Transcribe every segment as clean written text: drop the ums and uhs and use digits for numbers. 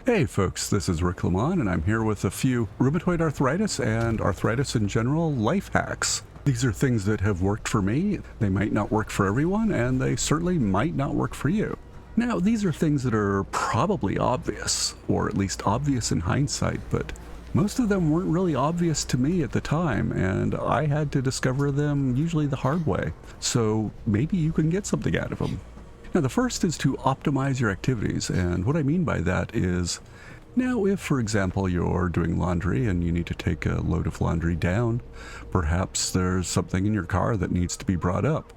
Hey folks, this is Rick Lamont, and I'm here with a few rheumatoid arthritis and arthritis in general life hacks. These are things that have worked for me. They might not work for everyone, and they certainly might not work for you. Now, these are things that are probably obvious, or at least obvious in hindsight, but most of them weren't really obvious to me at the time, and I had to discover them usually the hard way. So maybe you can get something out of them. Now, the first is to optimize your activities, and what I mean by that is, now if, for example, you're doing laundry and you need to take a load of laundry down, perhaps there's something in your car that needs to be brought up.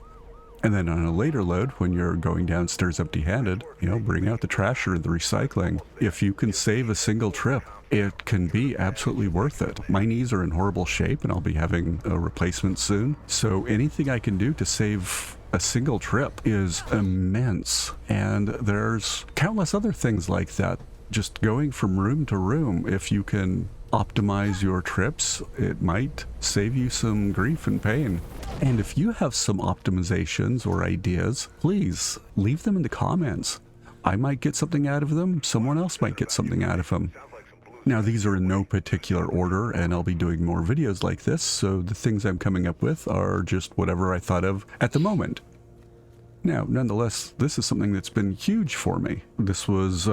And then on a later load, when you're going downstairs empty-handed, bring out the trash or the recycling. If you can save a single trip, it can be absolutely worth it. My knees are in horrible shape and I'll be having a replacement soon. So anything I can do to save a single trip is immense. And there's countless other things like that. Just going from room to room, if you can optimize your trips, it might save you some grief and pain. And if you have some optimizations or ideas, please leave them in the comments. I might get something out of them, someone else might get something out of them. Now, these are in no particular order, and I'll be doing more videos like this, so the things I'm coming up with are just whatever I thought of at the moment. Now, nonetheless, this is something that's been huge for me. This was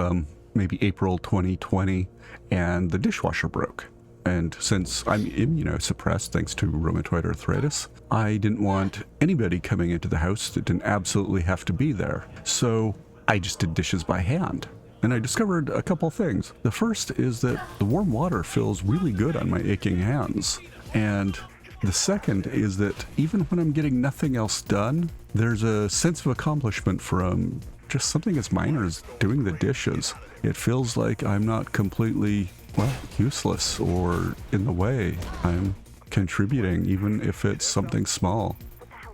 maybe April 2020, and the dishwasher broke. And since I'm immunosuppressed thanks to rheumatoid arthritis, I didn't want anybody coming into the house that didn't absolutely have to be there. So I just did dishes by hand. And I discovered a couple things. The first is that the warm water feels really good on my aching hands. And the second is that even when I'm getting nothing else done, there's a sense of accomplishment from just something as minor as doing the dishes. It feels like I'm not completely, useless or in the way. I'm contributing, even if it's something small.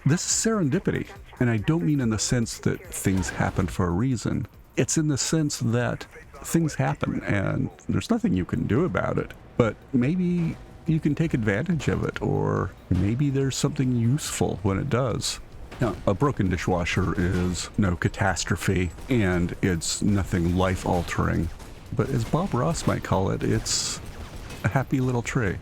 This is serendipity, and I don't mean in the sense that things happen for a reason. It's in the sense that things happen, and there's nothing you can do about it. But maybe you can take advantage of it, or maybe there's something useful when it does. Now, a broken dishwasher is no catastrophe, and it's nothing life-altering. But as Bob Ross might call it, it's a happy little tree.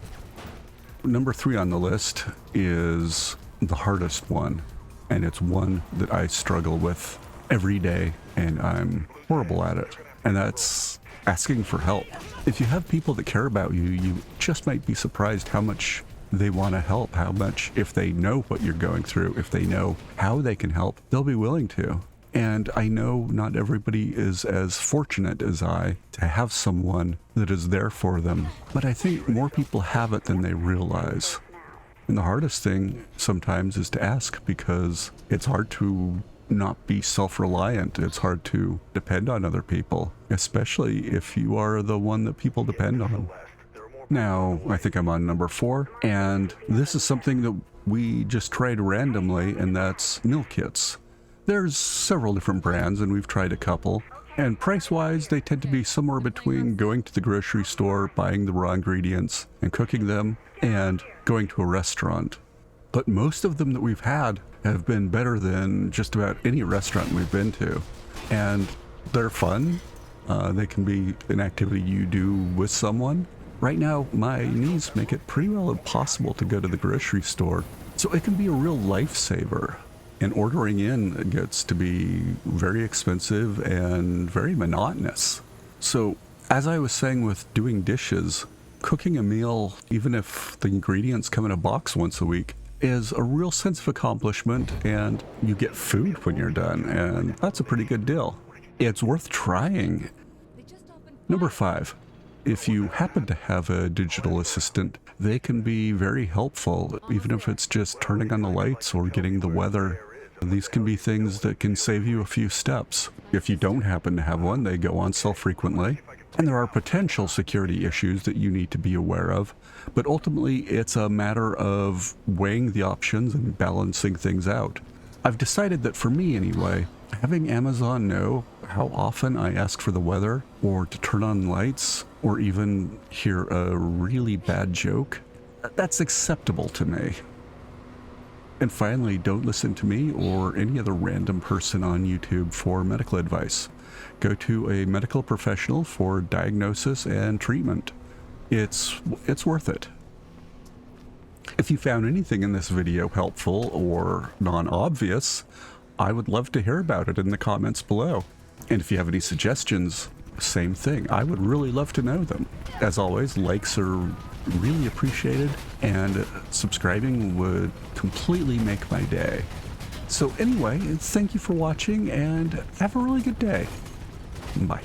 Number 3 on the list is the hardest one, and it's one that I struggle with every day, and I'm horrible at it. And that's asking for help. If you have people that care about you, you just might be surprised how much they want to help, how much, if they know what you're going through, if they know how they can help, they'll be willing to. And I know not everybody is as fortunate as I to have someone that is there for them, but I think more people have it than they realize. And the hardest thing sometimes is to ask, because it's hard to not be self-reliant. It's hard to depend on other people, especially if you are the one that people depend on. Now, I think I'm on number 4, and this is something that we just tried randomly, and that's meal kits. There's several different brands, and we've tried a couple, and price-wise, they tend to be somewhere between going to the grocery store, buying the raw ingredients, and cooking them, and going to a restaurant. But most of them that we've had have been better than just about any restaurant we've been to. And they're fun. They can be an activity you do with someone. Right now, my knees make it pretty well impossible to go to the grocery store, so it can be a real lifesaver. And ordering in gets to be very expensive and very monotonous. So, as I was saying with doing dishes, cooking a meal, even if the ingredients come in a box once a week, is a real sense of accomplishment, and you get food when you're done, and that's a pretty good deal. It's worth trying. Number 5. If you happen to have a digital assistant, they can be very helpful, even if it's just turning on the lights or getting the weather. These can be things that can save you a few steps. If you don't happen to have one, they go on sale frequently. And there are potential security issues that you need to be aware of, but ultimately it's a matter of weighing the options and balancing things out. I've decided that for me anyway, having Amazon know how often I ask for the weather, or to turn on lights, or even hear a really bad joke, that's acceptable to me. And finally, don't listen to me or any other random person on YouTube for medical advice. go to a medical professional for diagnosis and treatment. It's worth it. If you found anything in this video helpful or non-obvious, I would love to hear about it in the comments below. And if you have any suggestions, same thing. I would really love to know them. As always, likes are really appreciated, and subscribing would completely make my day. So anyway, thank you for watching, and have a really good day. Bye.